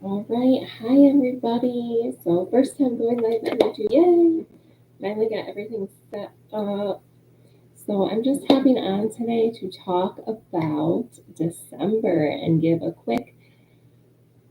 All right. Hi, everybody. So, first time going live energy. Yay! Finally got everything set up. So, I'm just hopping on today to talk about December and give a quick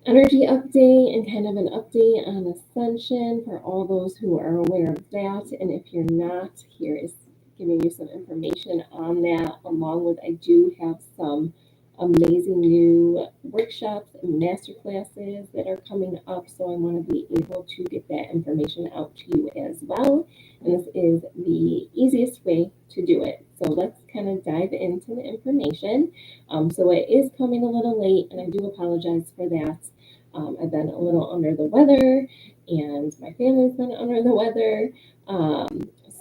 energy update and kind of an update on Ascension for all those who are aware of that. And if you're not, here is giving you some information on that, along with I do have some amazing new workshops and master classes that are coming up. So I want to be able to get that information out to you as well. And this is the easiest way to do it. So let's kind of dive into the information. So it is coming a little late, and I do apologize for that. I've been a little under the weather, and my family's been under the weather.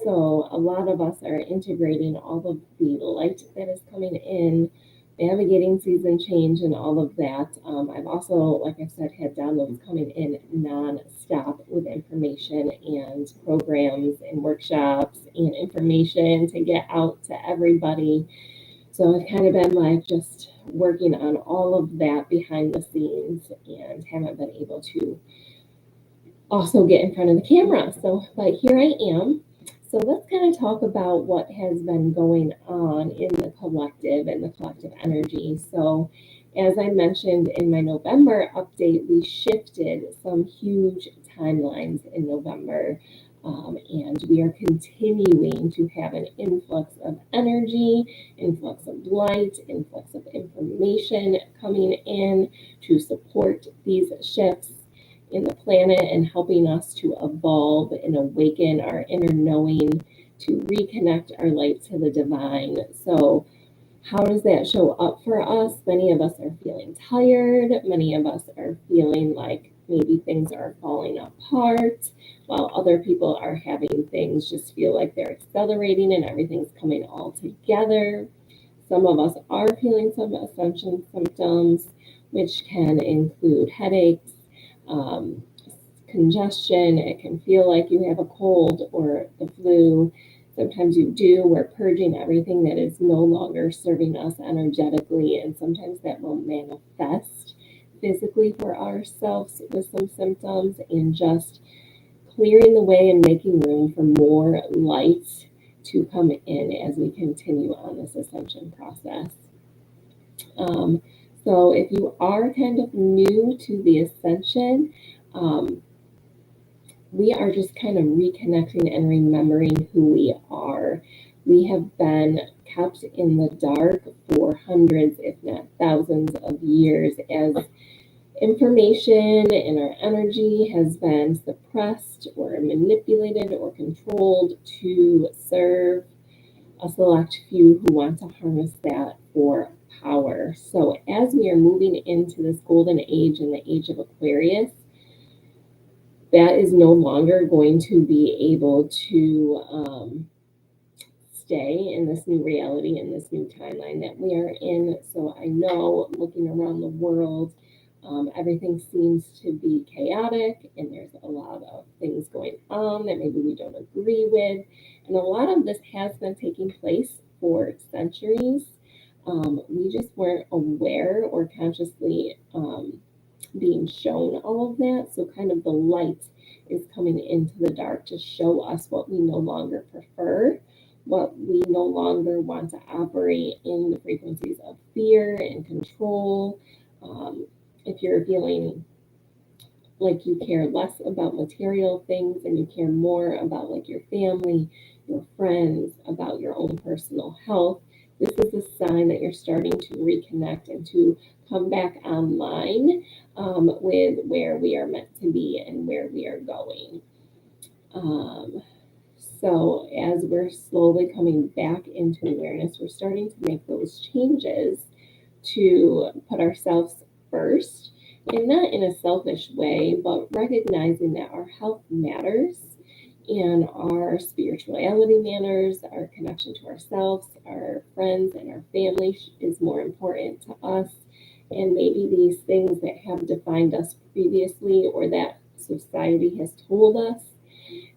So a lot of us are integrating all of the light that is coming in, navigating season change, and all of that. I've also, like I said, had downloads coming in non-stop with information and programs and workshops and information to get out to everybody. So I've kind of been like just working on all of that behind the scenes and haven't been able to also get in front of the camera. So, but here I am. So let's kind of talk about what has been going on in the collective and the collective energy. So, as I mentioned in my November update, we shifted some huge timelines in November. And we are continuing to have an influx of energy, influx of light, influx of information coming in to support these shifts in the planet and helping us to evolve and awaken our inner knowing to reconnect our light to the divine. So, how does that show up for us? Many of us are feeling tired. Many of us are feeling like maybe things are falling apart, while other people are having things just feel like they're accelerating and everything's coming all together. Some of us are feeling some ascension symptoms, which can include headaches, um, congestion. It can feel like you have a cold or the flu. Sometimes you do. We're purging everything that is no longer serving us energetically, and sometimes that will manifest physically for ourselves with some symptoms and just clearing the way and making room for more light to come in as we continue on this ascension process. Um, so, if you are kind of new to the ascension, um, we are just kind of reconnecting and remembering who we are. We have been kept in the dark for hundreds, if not thousands, of years as information and our energy has been suppressed or manipulated or controlled to serve a select few who want to harness that for power. So, as we are moving into this golden age in the age of Aquarius, that is no longer going to be able to stay in this new reality, in this new timeline that we are in. So I know looking around the world, everything seems to be chaotic and there's a lot of things going on that maybe we don't agree with. And a lot of this has been taking place for centuries. We just weren't aware or consciously being shown all of that. So, kind of the light is coming into the dark to show us what we no longer prefer, what we no longer want to operate in the frequencies of fear and control. If you're feeling like you care less about material things and you care more about like your family, your friends, about your own personal health, this is a sign that you're starting to reconnect and to come back online with where we are meant to be and where we are going. Um, so, as we're slowly coming back into awareness, we're starting to make those changes to put ourselves first, and not in a selfish way, but recognizing that our health matters and our spirituality matters, our connection to ourselves, our friends, and our family is more important to us. And maybe these things that have defined us previously or that society has told us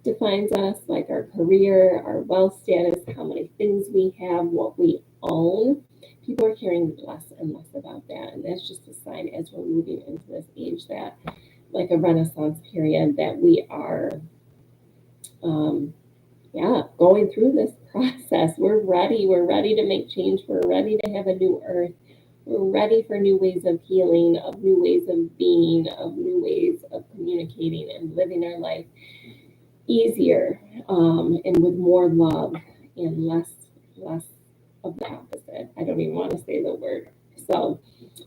defines us, like our career, our wealth status, how many things we have, what we own. people are caring less and less about that. And that's just a sign as we're moving into this age that, like a renaissance period, that we are, um, yeah, going through this process. We're ready. We're ready to make change. We're ready to have a new earth. We're ready for new ways of healing, of new ways of being, of new ways of communicating and living our life easier, and with more love and less of the opposite. I don't even want to say the word. So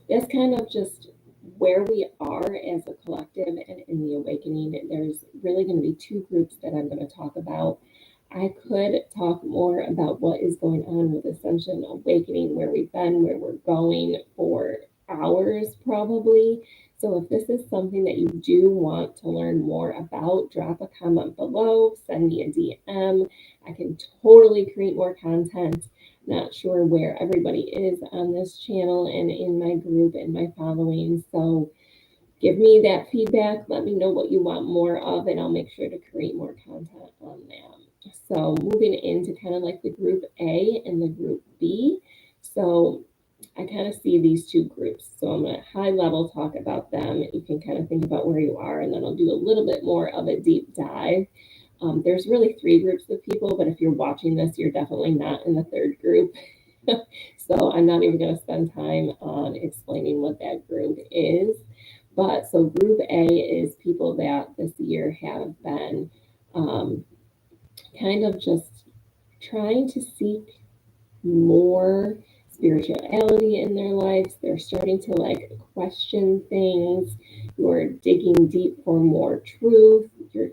that's kind of just where we are as a collective and in the awakening. There's really going to be two groups that I'm going to talk about. I could talk more about what is going on with Ascension Awakening, where we've been, where we're going for hours probably. So if this is something that you do want to learn more about, drop a comment below, send me a DM. I can totally create more content. Not sure where everybody is on this channel and in my group and my following. So give me that feedback. Let me know what you want more of, and I'll make sure to create more content on that. So moving into kind of like the group A and the group B. So I kind of see these two groups. So I'm going to high level talk about them. You can kind of think about where you are, and then I'll do a little bit more of a deep dive. There's really three groups of people, but if you're watching this, you're definitely not in the third group. So I'm not even going to spend time on explaining what that group is. But so group A is people that this year have been, kind of just trying to seek more spirituality in their lives. They're starting to like question things. You're digging deep for more truth. Your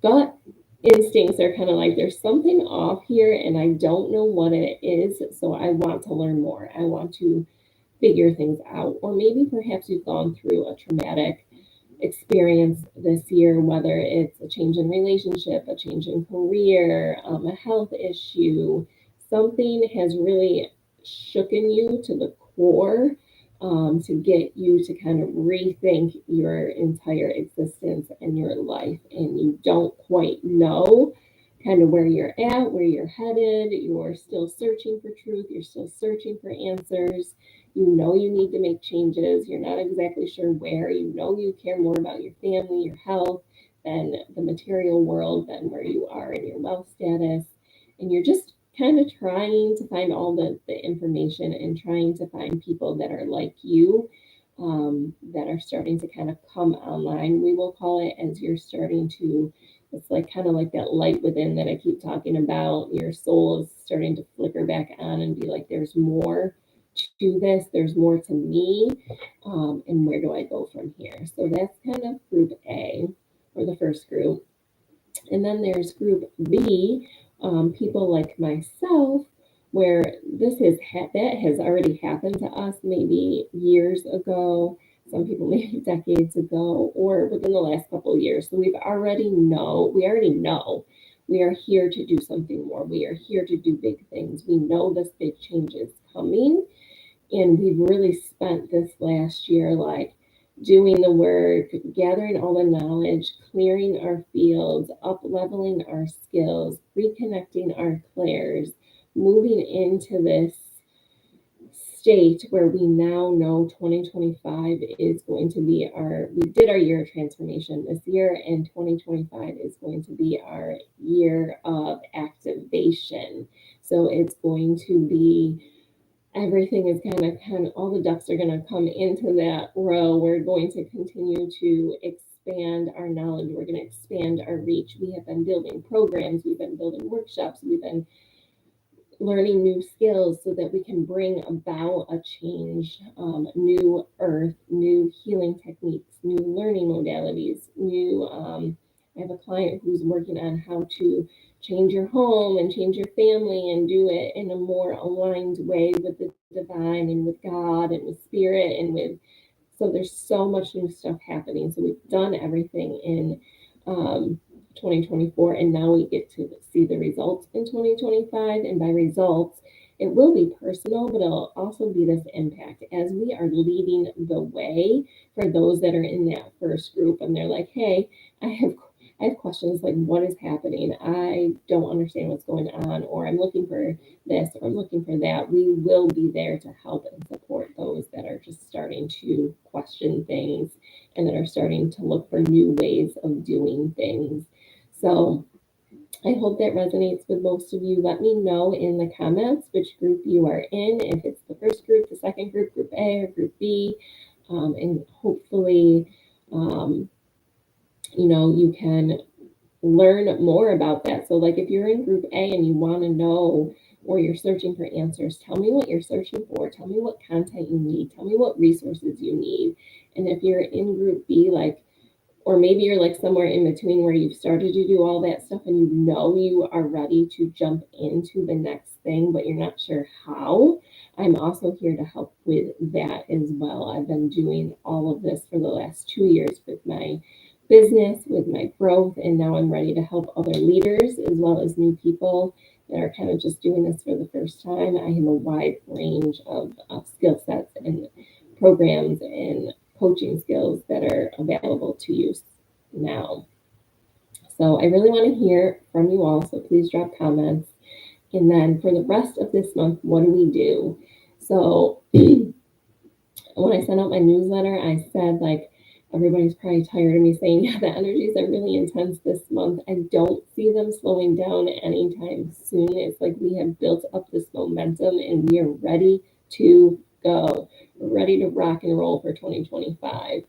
gut instincts are kind of like, there's something off here and I don't know what it is. So I want to learn more. I want to figure things out. Or maybe perhaps you've gone through a traumatic experience this year, whether it's a change in relationship, a change in career, a health issue. Something has really shooken you to the core, to get you to kind of rethink your entire existence and your life. And you don't quite know kind of where you're at, where you're headed. You're still searching for truth. You're still searching for answers. You know you need to make changes. You're not exactly sure where. You know you care more about your family, your health, than the material world, than where you are in your wealth status. And you're just kind of trying to find all the information and trying to find people that are like you, that are starting to kind of come online, we will call it, as you're starting to, it's like kind of like that light within that I keep talking about. Your soul is starting to flicker back on and be like, there's more to this, there's more to me, and where do I go from here? So that's kind of group A, or the first group. And then there's group B, people like myself, where that has already happened to us maybe years ago, some people maybe decades ago, or within the last couple of years. So we already know we are here to do something more. We are here to do big things. We know this big change is coming. And we've really spent this last year like doing the work, gathering all the knowledge, clearing our fields, up leveling our skills, reconnecting our clairs, moving into this state where we now know 2025 is going to be we did our year of transformation this year, and 2025 is going to be our year of activation. So it's going to be, everything is kind of all the ducks are going to come into that row. We're going to continue to expand our knowledge. We're going to expand our reach. We have been building programs. We've been building workshops. We've been learning new skills so that we can bring about a change, new earth, new healing techniques, new learning modalities, new. I have a client who's working on how to change your home and change your family and do it in a more aligned way with the divine and with God and with spirit and with, so there's so much new stuff happening. So we've done everything in, 2024, and now we get to see the results in 2025. And by results, it will be personal, but it'll also be this impact as we are leading the way for those that are in that first group. And they're like, hey, I have I have questions like, what is happening? I don't understand what's going on, or I'm looking for this, or I'm looking for that. We will be there to help and support those that are just starting to question things and that are starting to look for new ways of doing things. So I hope that resonates with most of you. Let me know in the comments which group you are in, if it's the first group, the second group, group A or group B, and hopefully, um, you can learn more about that. So, like if you're in group A and you want to know or you're searching for answers, tell me what you're searching for. Tell me what content you need. Tell me what resources you need. And if you're in group B, like, or maybe you're like somewhere in between where you've started to do all that stuff and you are ready to jump into the next thing, but you're not sure how. I'm also here to help with that as well. I've been doing all of this for the last 2 years with my business, with my growth, and now I'm ready to help other leaders as well as new people that are kind of just doing this for the first time. I have a wide range of skill sets and programs and coaching skills that are available to you now. So I really want to hear from you all. So please drop comments. And then for the rest of this month, what do we do? So when I sent out my newsletter, I said, like, everybody's probably tired of me saying, yeah, the energies are really intense this month. I don't see them slowing down anytime soon. It's like we have built up this momentum and we are ready to go. We're ready to rock and roll for 2025.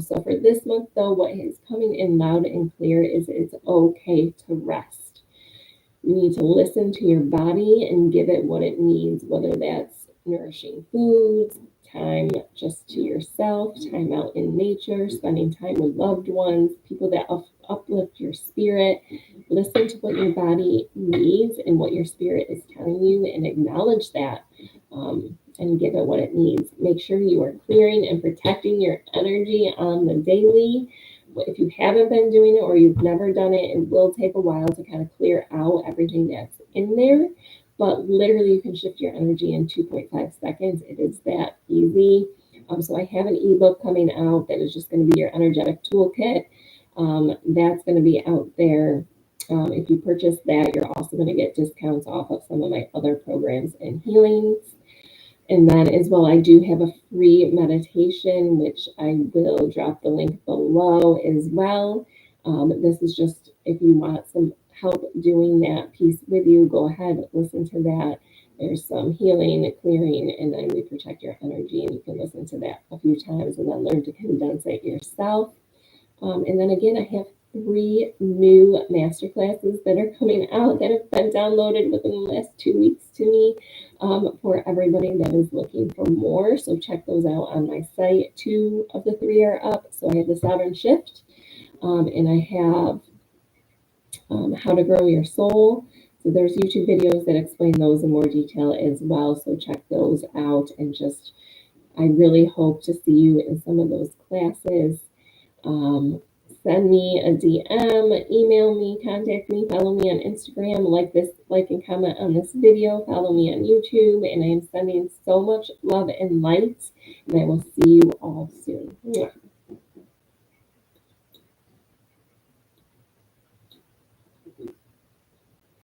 So for this month, though, what is coming in loud and clear is it's okay to rest. You need to listen to your body and give it what it needs, whether that's nourishing foods, time just to yourself, time out in nature, spending time with loved ones, people that uplift your spirit. Listen to what your body needs and what your spirit is telling you and acknowledge that, and give it what it needs. Make sure you are clearing and protecting your energy on the daily. If you haven't been doing it or you've never done it, it will take a while to kind of clear out everything that's in there. But literally, you can shift your energy in 2.5 seconds. It is that easy. So I have an ebook coming out that is just going to be your energetic toolkit. That's going to be out there. If you purchase that, you're also going to get discounts off of some of my other programs and healings. And then as well, I do have a free meditation, which I will drop the link below as well. This is just if you want some help doing that piece with you, go ahead, listen to that. There's some healing, clearing, and then we protect your energy. And you can listen to that a few times and then learn to condense it yourself. And then again, I have 3 new masterclasses that are coming out that have been downloaded within the last 2 weeks to me, for everybody that is looking for more. So check those out on my site. 2 of the 3 are up. So I have the Sovereign Shift, and I have How to Grow Your Soul. So there's YouTube videos that explain those in more detail as well. So check those out, and just I really hope to see you in some of those classes. Send me a DM, email me, contact me, follow me on Instagram, like and comment on this video, follow me on YouTube, and I am sending so much love and light, and I will see you all soon.